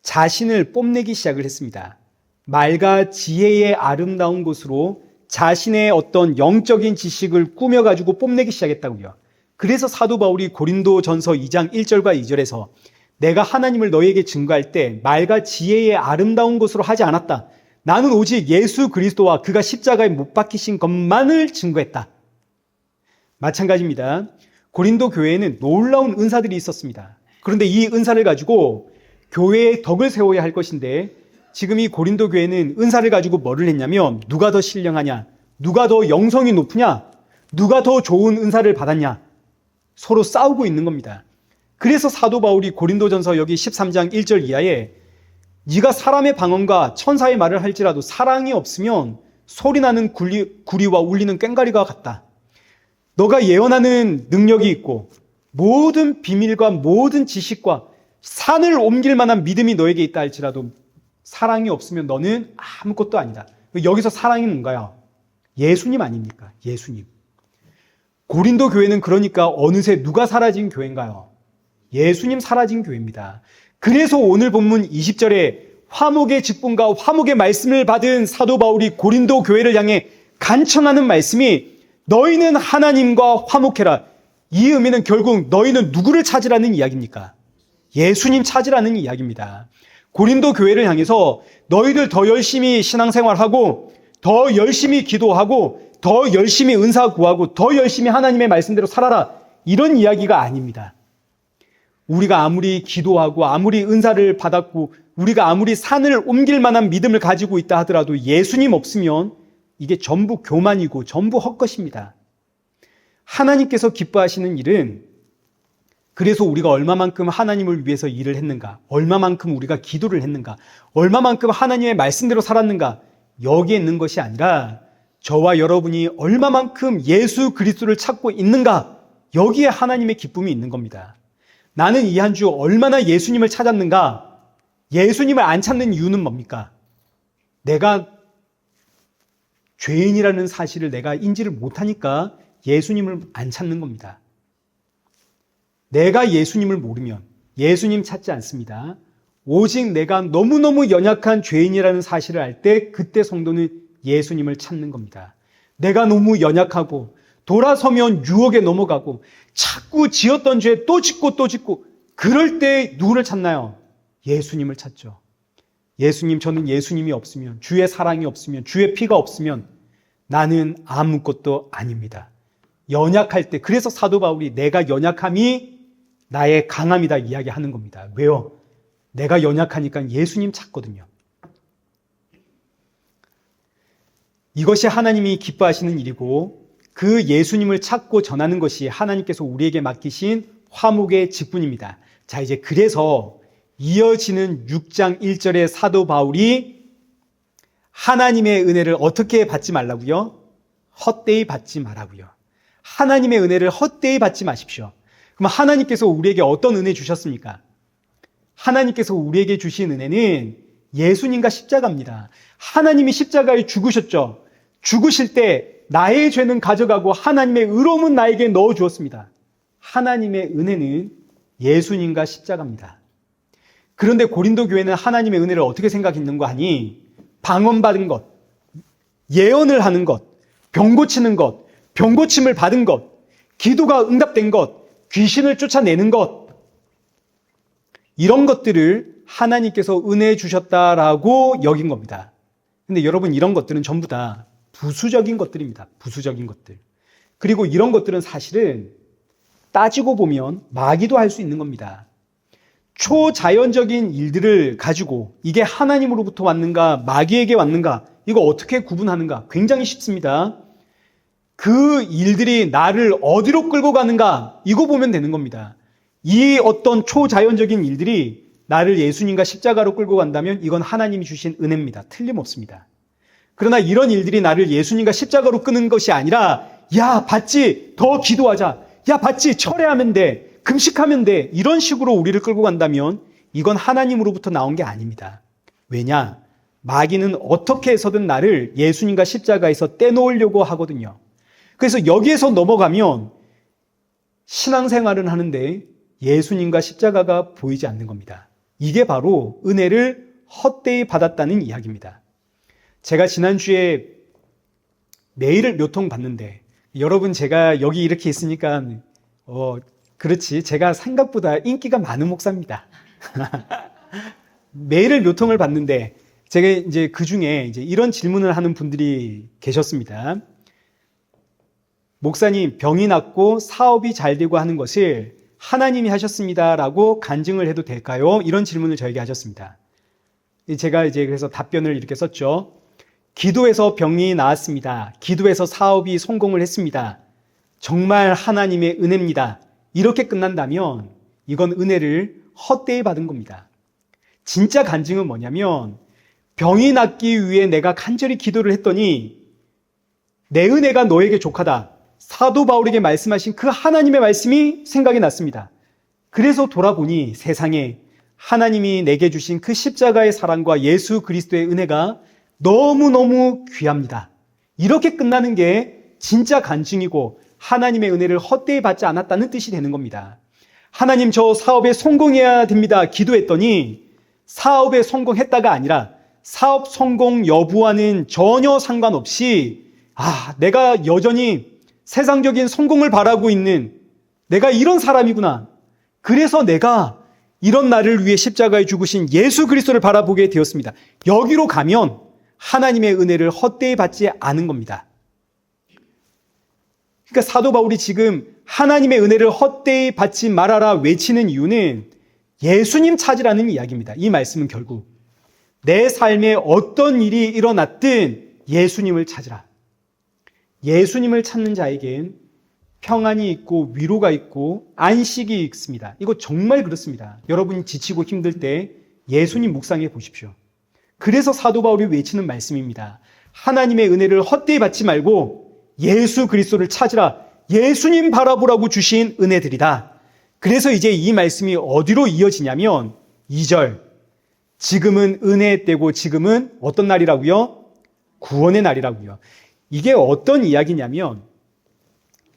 자신을 뽐내기 시작을 했습니다. 말과 지혜의 아름다운 곳으로 자신의 어떤 영적인 지식을 꾸며가지고 뽐내기 시작했다고요. 그래서 사도 바울이 고린도전서 2장 1절과 2절에서 내가 하나님을 너희에게 증거할 때 말과 지혜의 아름다운 것으로 하지 않았다. 나는 오직 예수 그리스도와 그가 십자가에 못 박히신 것만을 증거했다. 마찬가지입니다. 고린도 교회에는 놀라운 은사들이 있었습니다. 그런데 이 은사를 가지고 교회의 덕을 세워야 할 것인데 지금 이 고린도 교회는 은사를 가지고 뭐를 했냐면 누가 더 신령하냐, 누가 더 영성이 높으냐, 누가 더 좋은 은사를 받았냐, 서로 싸우고 있는 겁니다. 그래서 사도 바울이 고린도전서 여기 13장 1절 이하에 네가 사람의 방언과 천사의 말을 할지라도 사랑이 없으면 소리나는 구리와 울리는 꽹과리가 같다. 너가 예언하는 능력이 있고 모든 비밀과 모든 지식과 산을 옮길 만한 믿음이 너에게 있다 할지라도 사랑이 없으면 너는 아무것도 아니다. 여기서 사랑이 뭔가요? 예수님 아닙니까? 예수님. 고린도 교회는 그러니까 어느새 누가 사라진 교회인가요? 예수님 사라진 교회입니다. 그래서 오늘 본문 20절에 화목의 직분과 화목의 말씀을 받은 사도 바울이 고린도 교회를 향해 간청하는 말씀이 너희는 하나님과 화목해라. 이 의미는 결국 너희는 누구를 찾으라는 이야기입니까? 예수님 찾으라는 이야기입니다. 고린도 교회를 향해서 너희들 더 열심히 신앙생활하고 더 열심히 기도하고 더 열심히 은사 구하고 더 열심히 하나님의 말씀대로 살아라. 이런 이야기가 아닙니다. 우리가 아무리 기도하고 아무리 은사를 받았고 우리가 아무리 산을 옮길 만한 믿음을 가지고 있다 하더라도 예수님 없으면 이게 전부 교만이고 전부 헛것입니다. 하나님께서 기뻐하시는 일은 그래서 우리가 얼마만큼 하나님을 위해서 일을 했는가, 얼마만큼 우리가 기도를 했는가, 얼마만큼 하나님의 말씀대로 살았는가 여기에 있는 것이 아니라 저와 여러분이 얼마만큼 예수 그리스도를 찾고 있는가 여기에 하나님의 기쁨이 있는 겁니다. 나는 이 한 주 얼마나 예수님을 찾았는가? 예수님을 안 찾는 이유는 뭡니까? 내가 죄인이라는 사실을 내가 인지를 못하니까 예수님을 안 찾는 겁니다. 내가 예수님을 모르면 예수님 찾지 않습니다. 오직 내가 너무너무 연약한 죄인이라는 사실을 알 때 그때 성도는 예수님을 찾는 겁니다. 내가 너무 연약하고 돌아서면 유혹에 넘어가고 자꾸 지었던 죄 또 짓고 또 짓고 그럴 때 누구를 찾나요? 예수님을 찾죠. 예수님, 저는 예수님이 없으면, 주의 사랑이 없으면, 주의 피가 없으면 나는 아무것도 아닙니다. 연약할 때, 그래서 사도 바울이 내가 연약함이 나의 강함이다 이야기하는 겁니다. 왜요? 내가 연약하니까 예수님 찾거든요. 이것이 하나님이 기뻐하시는 일이고 그 예수님을 찾고 전하는 것이 하나님께서 우리에게 맡기신 화목의 직분입니다. 자, 이제 그래서 이어지는 6장 1절에 사도 바울이 하나님의 은혜를 어떻게 받지 말라고요? 헛되이 받지 말라고요. 하나님의 은혜를 헛되이 받지 마십시오. 그럼 하나님께서 우리에게 어떤 은혜 주셨습니까? 하나님께서 우리에게 주신 은혜는 예수님과 십자가입니다. 하나님이 십자가에 죽으셨죠. 죽으실 때 나의 죄는 가져가고 하나님의 의로움은 나에게 넣어 주었습니다. 하나님의 은혜는 예수님과 십자가입니다. 그런데 고린도 교회는 하나님의 은혜를 어떻게 생각했는가 하니 방언받은 것, 예언을 하는 것, 병 고치는 것, 병 고침을 받은 것, 기도가 응답된 것, 귀신을 쫓아내는 것, 이런 것들을 하나님께서 은혜 주셨다라고 여긴 겁니다. 근데 여러분, 이런 것들은 전부 다 부수적인 것들입니다. 부수적인 것들. 그리고 이런 것들은 사실은 따지고 보면 마귀도 할 수 있는 겁니다. 초자연적인 일들을 가지고 이게 하나님으로부터 왔는가 마귀에게 왔는가 이거 어떻게 구분하는가 굉장히 쉽습니다. 그 일들이 나를 어디로 끌고 가는가 이거 보면 되는 겁니다. 이 어떤 초자연적인 일들이 나를 예수님과 십자가로 끌고 간다면 이건 하나님이 주신 은혜입니다. 틀림없습니다. 그러나 이런 일들이 나를 예수님과 십자가로 끄는 것이 아니라 야 봤지? 더 기도하자. 야 봤지? 철회하면 돼. 금식하면 돼. 이런 식으로 우리를 끌고 간다면 이건 하나님으로부터 나온 게 아닙니다. 왜냐? 마귀는 어떻게 해서든 나를 예수님과 십자가에서 떼놓으려고 하거든요. 그래서 여기에서 넘어가면 신앙생활은 하는데 예수님과 십자가가 보이지 않는 겁니다. 이게 바로 은혜를 헛되이 받았다는 이야기입니다. 제가 지난주에 메일을 몇 통 받는데 여러분 제가 여기 이렇게 있으니까 그렇지 제가 생각보다 인기가 많은 목사입니다. 메일을 몇 통을 받는데 제가 이제 그 중에 이제 이런 질문을 하는 분들이 계셨습니다. 목사님, 병이 낫고 사업이 잘 되고 하는 것을 하나님이 하셨습니다라고 간증을 해도 될까요? 이런 질문을 저에게 하셨습니다. 제가 이제 그래서 답변을 이렇게 썼죠. 기도해서 병이 나았습니다. 기도해서 사업이 성공을 했습니다. 정말 하나님의 은혜입니다. 이렇게 끝난다면 이건 은혜를 헛되이 받은 겁니다. 진짜 간증은 뭐냐면 병이 낫기 위해 내가 간절히 기도를 했더니 내 은혜가 너에게 족하다. 사도 바울에게 말씀하신 그 하나님의 말씀이 생각이 났습니다. 그래서 돌아보니 세상에 하나님이 내게 주신 그 십자가의 사랑과 예수 그리스도의 은혜가 너무너무 귀합니다. 이렇게 끝나는 게 진짜 간증이고 하나님의 은혜를 헛되이 받지 않았다는 뜻이 되는 겁니다. 하나님, 저 사업에 성공해야 됩니다. 기도했더니 사업에 성공했다가 아니라 사업 성공 여부와는 전혀 상관없이 내가 여전히 세상적인 성공을 바라고 있는 내가 이런 사람이구나. 그래서 내가 이런 나를 위해 십자가에 죽으신 예수 그리스도를 바라보게 되었습니다. 여기로 가면 하나님의 은혜를 헛되이 받지 않은 겁니다. 그러니까 사도 바울이 지금 하나님의 은혜를 헛되이 받지 말아라 외치는 이유는 예수님 찾으라는 이야기입니다. 이 말씀은 결국 내 삶에 어떤 일이 일어났든 예수님을 찾으라. 예수님을 찾는 자에겐 평안이 있고 위로가 있고 안식이 있습니다. 이거 정말 그렇습니다. 여러분이 지치고 힘들 때 예수님 묵상해 보십시오. 그래서 사도 바울이 외치는 말씀입니다. 하나님의 은혜를 헛되이 받지 말고 예수 그리스도를 찾으라. 예수님 바라보라고 주신 은혜들이다. 그래서 이제 이 말씀이 어디로 이어지냐면 2절. 지금은 은혜의 때고 지금은 어떤 날이라고요? 구원의 날이라고요. 이게 어떤 이야기냐면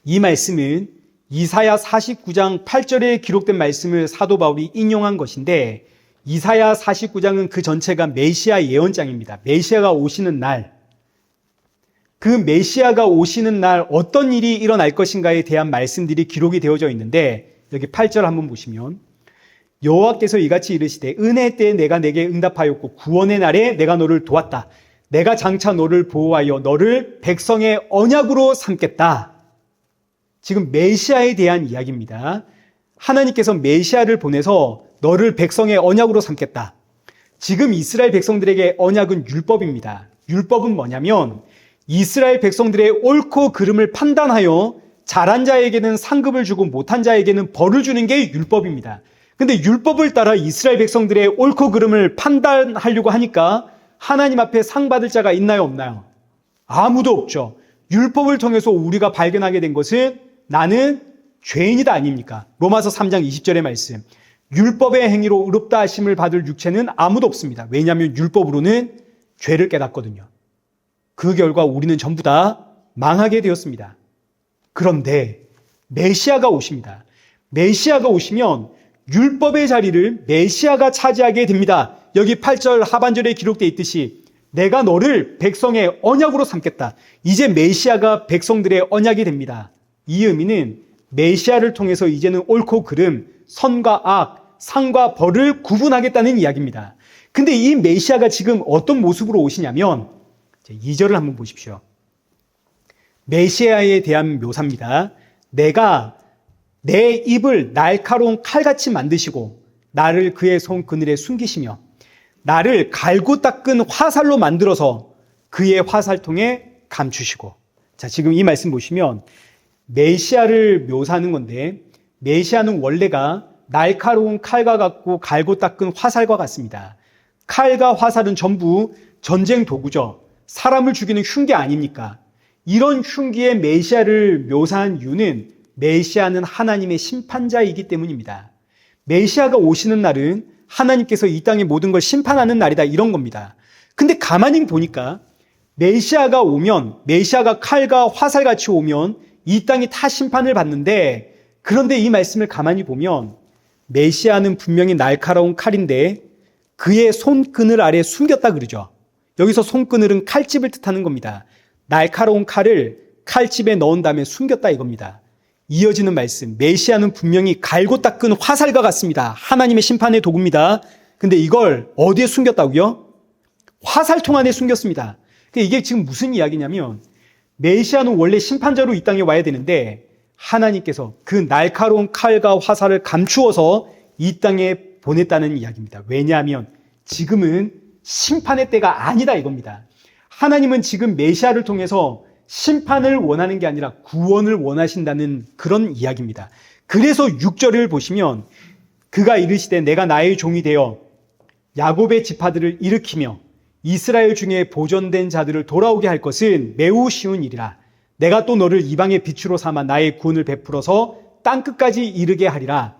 이 말씀은 이사야 49장 8절에 기록된 말씀을 사도 바울이 인용한 것인데 이사야 49장은 그 전체가 메시아 예언장입니다. 메시아가 오시는 날, 그 메시아가 오시는 날 어떤 일이 일어날 것인가에 대한 말씀들이 기록이 되어져 있는데 여기 8절 한번 보시면 여호와께서 이같이 이르시되 은혜 때에 내가 내게 응답하였고 구원의 날에 내가 너를 도왔다. 내가 장차 너를 보호하여 너를 백성의 언약으로 삼겠다. 지금 메시아에 대한 이야기입니다. 하나님께서 메시아를 보내서 너를 백성의 언약으로 삼겠다. 지금 이스라엘 백성들에게 언약은 율법입니다. 율법은 뭐냐면 이스라엘 백성들의 옳고 그름을 판단하여 잘한 자에게는 상급을 주고 못한 자에게는 벌을 주는 게 율법입니다. 근데 율법을 따라 이스라엘 백성들의 옳고 그름을 판단하려고 하니까 하나님 앞에 상 받을 자가 있나요, 없나요? 아무도 없죠. 율법을 통해서 우리가 발견하게 된 것은 나는 죄인이다 아닙니까? 로마서 3장 20절의 말씀. 율법의 행위로 의롭다 하심을 받을 육체는 아무도 없습니다. 왜냐하면 율법으로는 죄를 깨닫거든요. 그 결과 우리는 전부 다 망하게 되었습니다. 그런데 메시아가 오십니다. 메시아가 오시면 율법의 자리를 메시아가 차지하게 됩니다. 여기 8절 하반절에 기록되어 있듯이 내가 너를 백성의 언약으로 삼겠다. 이제 메시아가 백성들의 언약이 됩니다. 이 의미는 메시아를 통해서 이제는 옳고 그름, 선과 악, 상과 벌을 구분하겠다는 이야기입니다. 근데 이 메시아가 지금 어떤 모습으로 오시냐면 2절을 한번 보십시오. 메시아에 대한 묘사입니다. 내가 내 입을 날카로운 칼같이 만드시고 나를 그의 손 그늘에 숨기시며 나를 갈고 닦은 화살로 만들어서 그의 화살통에 감추시고. 자, 지금 이 말씀 보시면 메시아를 묘사하는 건데 메시아는 원래가 날카로운 칼과 같고 갈고 닦은 화살과 같습니다. 칼과 화살은 전부 전쟁 도구죠. 사람을 죽이는 흉기 아닙니까? 이런 흉기의 메시아를 묘사한 이유는 메시아는 하나님의 심판자이기 때문입니다. 메시아가 오시는 날은 하나님께서 이 땅의 모든 걸 심판하는 날이다 이런 겁니다. 근데 가만히 보니까 메시아가 오면 메시아가 칼과 화살같이 오면 이 땅이 다 심판을 받는데 그런데 이 말씀을 가만히 보면 메시아는 분명히 날카로운 칼인데 그의 손그늘 아래 숨겼다 그러죠. 여기서 손그늘은 칼집을 뜻하는 겁니다. 날카로운 칼을 칼집에 넣은 다음에 숨겼다 이겁니다. 이어지는 말씀, 메시아는 분명히 갈고 닦은 화살과 같습니다. 하나님의 심판의 도구입니다. 근데 이걸 어디에 숨겼다고요? 화살통 안에 숨겼습니다. 이게 지금 무슨 이야기냐면 메시아는 원래 심판자로 이 땅에 와야 되는데 하나님께서 그 날카로운 칼과 화살을 감추어서 이 땅에 보냈다는 이야기입니다. 왜냐하면 지금은 심판의 때가 아니다 이겁니다. 하나님은 지금 메시아를 통해서 심판을 원하는 게 아니라 구원을 원하신다는 그런 이야기입니다. 그래서 6절을 보시면 그가 이르시되 내가 나의 종이 되어 야곱의 지파들을 일으키며 이스라엘 중에 보존된 자들을 돌아오게 할 것은 매우 쉬운 일이라. 내가 또 너를 이방의 빛으로 삼아 나의 구원을 베풀어서 땅끝까지 이르게 하리라.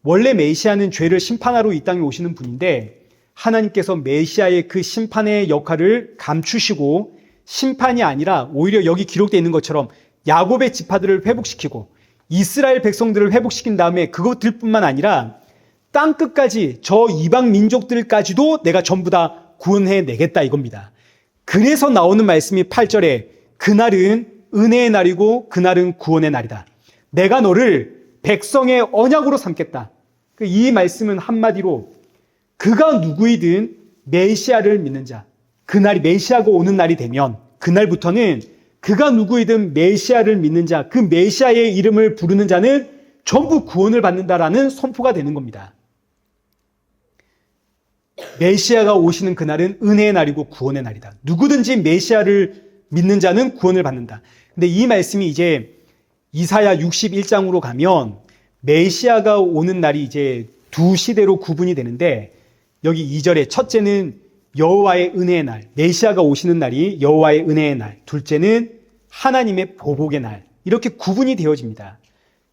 원래 메시아는 죄를 심판하러 이 땅에 오시는 분인데 하나님께서 메시아의 그 심판의 역할을 감추시고 심판이 아니라 오히려 여기 기록되어 있는 것처럼 야곱의 지파들을 회복시키고 이스라엘 백성들을 회복시킨 다음에 그것들뿐만 아니라 땅끝까지 저 이방 민족들까지도 내가 전부 다 구원해내겠다 이겁니다. 그래서 나오는 말씀이 8절에 그날은 은혜의 날이고 그날은 구원의 날이다. 내가 너를 백성의 언약으로 삼겠다. 이 말씀은 한마디로 그가 누구이든 메시아를 믿는 자, 그날이 메시아가 오는 날이 되면 그날부터는 그가 누구이든 메시아를 믿는 자, 그 메시아의 이름을 부르는 자는 전부 구원을 받는다라는 선포가 되는 겁니다. 메시아가 오시는 그날은 은혜의 날이고 구원의 날이다. 누구든지 메시아를 믿는 자는 구원을 받는다. 근데 이 말씀이 이제 이사야 61장으로 가면 메시아가 오는 날이 이제 두 시대로 구분이 되는데 여기 2절에 첫째는 여호와의 은혜의 날, 메시아가 오시는 날이 여호와의 은혜의 날, 둘째는 하나님의 보복의 날, 이렇게 구분이 되어집니다.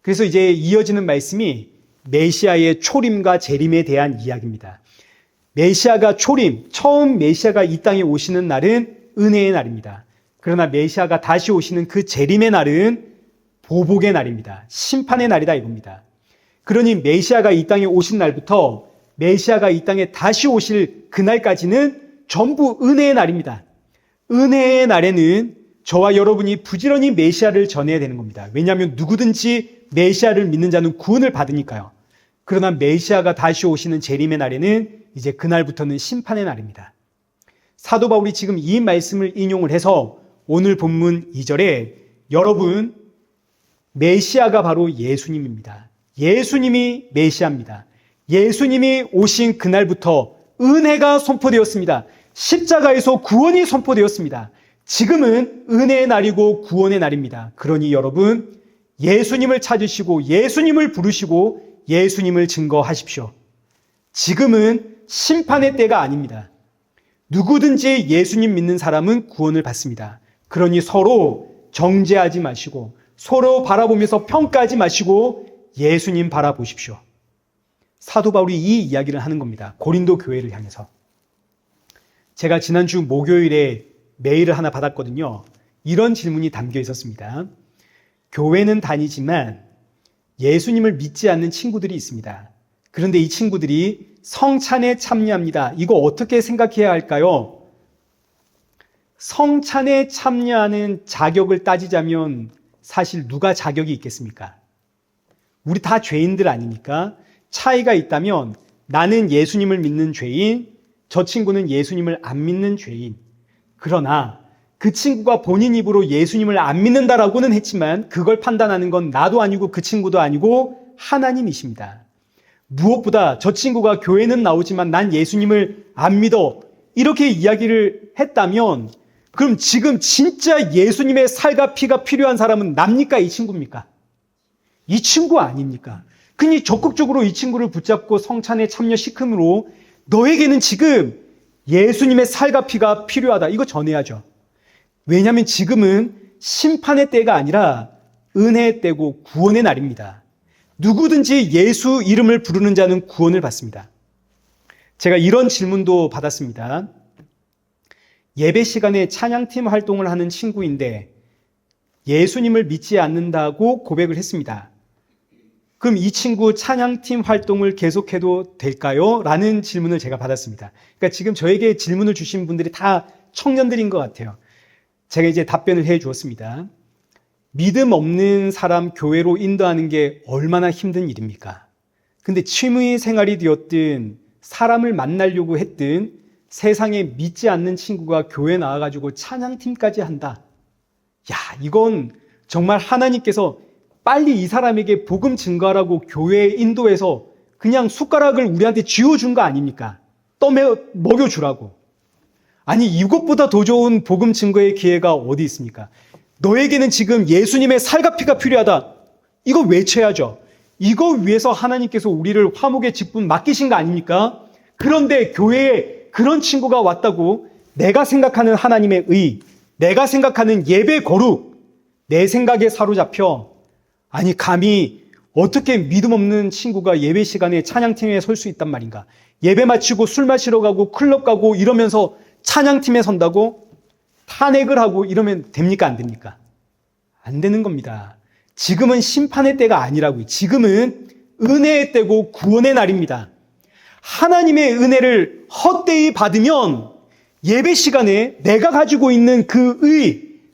그래서 이제 이어지는 말씀이 메시아의 초림과 재림에 대한 이야기입니다. 메시아가 초림, 처음 메시아가 이 땅에 오시는 날은 은혜의 날입니다. 그러나 메시아가 다시 오시는 그 재림의 날은 보복의 날입니다. 심판의 날이다 이겁니다. 그러니 메시아가 이 땅에 오신 날부터 메시아가 이 땅에 다시 오실 그날까지는 전부 은혜의 날입니다. 은혜의 날에는 저와 여러분이 부지런히 메시아를 전해야 되는 겁니다. 왜냐하면 누구든지 메시아를 믿는 자는 구원을 받으니까요. 그러나 메시아가 다시 오시는 재림의 날에는 이제 그날부터는 심판의 날입니다. 사도 바울이 지금 이 말씀을 인용을 해서 오늘 본문 2절에 여러분 메시아가 바로 예수님입니다. 예수님이 메시아입니다. 예수님이 오신 그날부터 은혜가 선포되었습니다. 십자가에서 구원이 선포되었습니다. 지금은 은혜의 날이고 구원의 날입니다. 그러니 여러분 예수님을 찾으시고 예수님을 부르시고 예수님을 증거하십시오. 지금은 심판의 때가 아닙니다. 누구든지 예수님 믿는 사람은 구원을 받습니다. 그러니 서로 정죄하지 마시고 서로 바라보면서 평가하지 마시고 예수님 바라보십시오. 사도 바울이 이 이야기를 하는 겁니다. 고린도 교회를 향해서. 제가 지난주 목요일에 메일을 하나 받았거든요. 이런 질문이 담겨 있었습니다. 교회는 다니지만 예수님을 믿지 않는 친구들이 있습니다. 그런데 이 친구들이 성찬에 참여합니다. 이거 어떻게 생각해야 할까요? 성찬에 참여하는 자격을 따지자면 사실 누가 자격이 있겠습니까? 우리 다 죄인들 아닙니까? 차이가 있다면 나는 예수님을 믿는 죄인, 저 친구는 예수님을 안 믿는 죄인. 그러나 그 친구가 본인 입으로 예수님을 안 믿는다라고는 했지만 그걸 판단하는 건 나도 아니고 그 친구도 아니고 하나님이십니다. 무엇보다 저 친구가 교회는 나오지만 난 예수님을 안 믿어 이렇게 이야기를 했다면 그럼 지금 진짜 예수님의 살과 피가 필요한 사람은 납니까? 이 친구입니까? 이 친구 아닙니까? 그니 적극적으로 이 친구를 붙잡고 성찬에 참여시킴으로 너에게는 지금 예수님의 살과 피가 필요하다. 이거 전해야죠. 왜냐하면 지금은 심판의 때가 아니라 은혜의 때고 구원의 날입니다. 누구든지 예수 이름을 부르는 자는 구원을 받습니다. 제가 이런 질문도 받았습니다. 예배 시간에 찬양팀 활동을 하는 친구인데 예수님을 믿지 않는다고 고백을 했습니다. 그럼 이 친구 찬양팀 활동을 계속해도 될까요? 라는 질문을 제가 받았습니다. 그러니까 지금 저에게 질문을 주신 분들이 다 청년들인 것 같아요. 제가 이제 답변을 해 주었습니다. 믿음 없는 사람 교회로 인도하는 게 얼마나 힘든 일입니까? 근데 취미 생활이 되었든 사람을 만나려고 했든 세상에 믿지 않는 친구가 교회 나와가지고 찬양팀까지 한다. 야, 이건 정말 하나님께서 빨리 이 사람에게 복음 증거하라고 교회에 인도해서 그냥 숟가락을 우리한테 쥐어준 거 아닙니까? 먹여주라고. 아니, 이것보다 더 좋은 복음 증거의 기회가 어디 있습니까? 너에게는 지금 예수님의 살과 피가 필요하다. 이거 외쳐야죠. 이거 위해서 하나님께서 우리를 화목의 직분 맡기신 거 아닙니까? 그런데 교회에 그런 친구가 왔다고 내가 생각하는 하나님의 의, 내가 생각하는 예배 거룩, 내 생각에 사로잡혀, 아니 감히 어떻게 믿음 없는 친구가 예배 시간에 찬양팀에 설 수 있단 말인가? 예배 마치고 술 마시러 가고 클럽 가고 이러면서 찬양팀에 선다고 탄핵을 하고 이러면 됩니까? 안 됩니까? 안 되는 겁니다. 지금은 심판의 때가 아니라고요. 지금은 은혜의 때고 구원의 날입니다. 하나님의 은혜를 헛되이 받으면 예배 시간에 내가 가지고 있는 그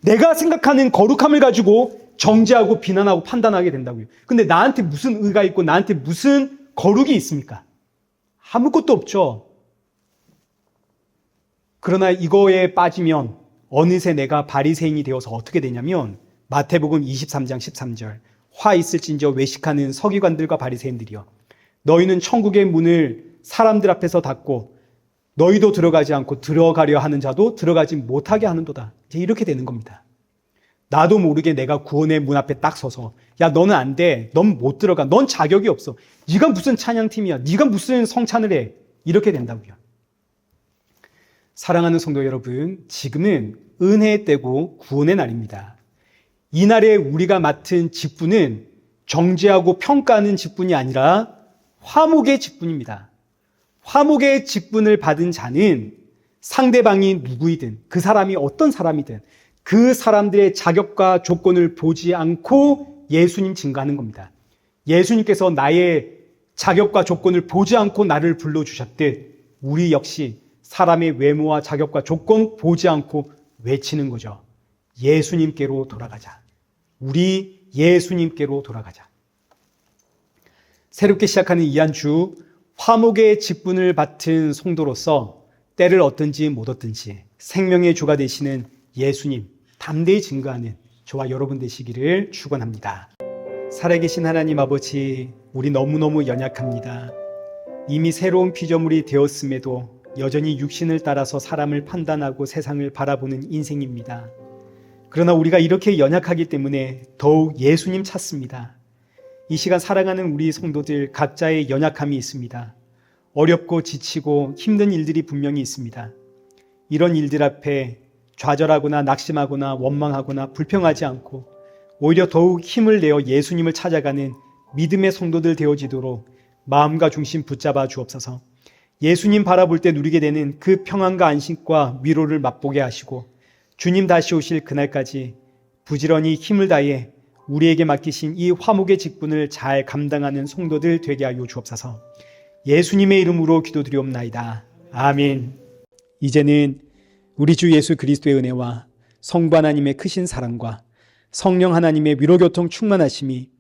내가 생각하는 거룩함을 가지고 정죄하고 비난하고 판단하게 된다고요. 근데 나한테 무슨 의가 있고 나한테 무슨 거룩이 있습니까? 아무것도 없죠. 그러나 이거에 빠지면 어느새 내가 바리새인이 되어서 어떻게 되냐면 마태복음 23장 13절 화 있을진저 외식하는 서기관들과 바리새인들이여 너희는 천국의 문을 사람들 앞에서 닫고 너희도 들어가지 않고 들어가려 하는 자도 들어가지 못하게 하는도다. 이제 이렇게 되는 겁니다. 나도 모르게 내가 구원의 문 앞에 딱 서서 야 너는 안 돼. 넌 못 들어가. 넌 자격이 없어. 네가 무슨 찬양팀이야. 네가 무슨 성찬을 해. 이렇게 된다고요. 사랑하는 성도 여러분, 지금은 은혜의 때고 구원의 날입니다. 이 날에 우리가 맡은 직분은 정죄하고 평가하는 직분이 아니라 화목의 직분입니다. 화목의 직분을 받은 자는 상대방이 누구이든 그 사람이 어떤 사람이든 그 사람들의 자격과 조건을 보지 않고 예수님 증거하는 겁니다. 예수님께서 나의 자격과 조건을 보지 않고 나를 불러주셨듯 우리 역시 사람의 외모와 자격과 조건 보지 않고 외치는 거죠. 예수님께로 돌아가자. 우리 예수님께로 돌아가자. 새롭게 시작하는 이 한 주 화목의 직분을 맡은 성도로서 때를 얻든지 못 얻든지 생명의 주가 되시는 예수님 담대히 증거하는 저와 여러분 되시기를 축원합니다. 살아계신 하나님 아버지, 우리 너무너무 연약합니다. 이미 새로운 피조물이 되었음에도 여전히 육신을 따라서 사람을 판단하고 세상을 바라보는 인생입니다. 그러나 우리가 이렇게 연약하기 때문에 더욱 예수님 찾습니다. 이 시간 살아가는 우리 성도들 각자의 연약함이 있습니다. 어렵고 지치고 힘든 일들이 분명히 있습니다. 이런 일들 앞에 좌절하거나 낙심하거나 원망하거나 불평하지 않고 오히려 더욱 힘을 내어 예수님을 찾아가는 믿음의 성도들 되어지도록 마음과 중심 붙잡아 주옵소서. 예수님 바라볼 때 누리게 되는 그 평안과 안식과 위로를 맛보게 하시고 주님 다시 오실 그날까지 부지런히 힘을 다해 우리에게 맡기신 이 화목의 직분을 잘 감당하는 성도들 되게 하여 주옵소서. 예수님의 이름으로 기도드리옵나이다. 아멘. 이제는 우리 주 예수 그리스도의 은혜와 성부 하나님의 크신 사랑과 성령 하나님의 위로교통 충만하심이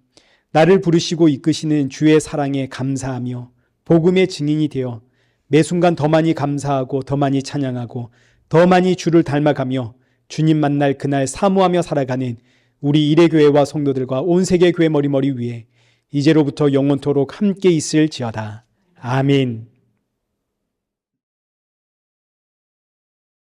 나를 부르시고 이끄시는 주의 사랑에 감사하며 복음의 증인이 되어 매 순간 더 많이 감사하고 더 많이 찬양하고 더 많이 주를 닮아가며 주님 만날 그날 사모하며 살아가는 우리 일회교회와 성도들과 온 세계 교회 머리머리 위에 이제로부터 영원토록 함께 있을지어다. 아멘.